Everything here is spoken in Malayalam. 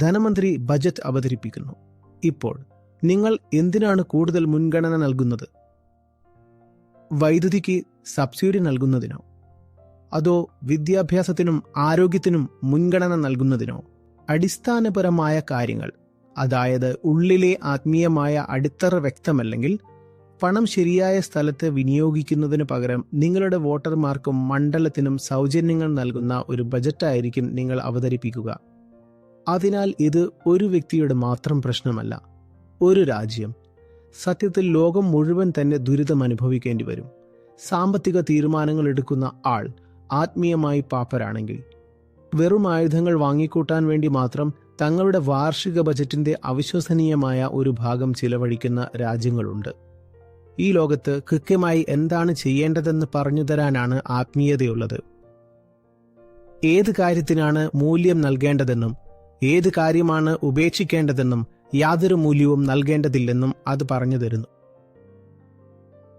ധനമന്ത്രി ബജറ്റ് അവതരിപ്പിക്കുന്നു. ഇപ്പോൾ നിങ്ങൾ എന്തിനാണ് കൂടുതൽ മുൻഗണന നൽകുന്നത്? വൈദ്യുതിക്ക് സബ്സിഡി നൽകുന്നതിനോ അതോ വിദ്യാഭ്യാസത്തിനും ആരോഗ്യത്തിനും മുൻഗണന നൽകുന്നതിനോ? അടിസ്ഥാനപരമായ കാര്യങ്ങൾ, അതായത് ഉള്ളിലെ ആത്മീയമായ അടിത്തറ വ്യക്തമല്ലെങ്കിൽ പണം ശരിയായ സ്ഥലത്ത് വിനിയോഗിക്കുന്നതിനു പകരം നിങ്ങളുടെ വോട്ടർമാർക്കും മണ്ഡലത്തിനും സൗജന്യങ്ങൾ നൽകുന്ന ഒരു ബജറ്റായിരിക്കും നിങ്ങൾ അവതരിപ്പിക്കുക. അതിനാൽ ഇത് ഒരു വ്യക്തിയുടെ മാത്രം പ്രശ്നമല്ല, ഒരു രാജ്യം, സത്യത്തിൽ ലോകം മുഴുവൻ തന്നെ ദുരിതം അനുഭവിക്കേണ്ടി വരും. സാമ്പത്തിക തീരുമാനങ്ങൾ എടുക്കുന്ന ആൾ ആത്മീയമായി പാപ്പരാണെങ്കിൽ, വെറും ആയുധങ്ങൾ വാങ്ങിക്കൂട്ടാൻ വേണ്ടി മാത്രം തങ്ങളുടെ വാർഷിക ബജറ്റിന്റെ അവിശ്വസനീയമായ ഒരു ഭാഗം ചിലവഴിക്കുന്ന രാജ്യങ്ങളുണ്ട്. ഈ ലോകത്ത് കൃത്യമായി എന്താണ് ചെയ്യേണ്ടതെന്ന് പറഞ്ഞു തരാനാണ് ആത്മീയതയുള്ളത്. ഏത് കാര്യത്തിനാണ് മൂല്യം നൽകേണ്ടതെന്നും ഏത് കാര്യമാണ് ഉപേക്ഷിക്കേണ്ടതെന്നും യാതൊരു മൂല്യവും നൽകേണ്ടതില്ലെന്നും അത് പറഞ്ഞു തരുന്നു.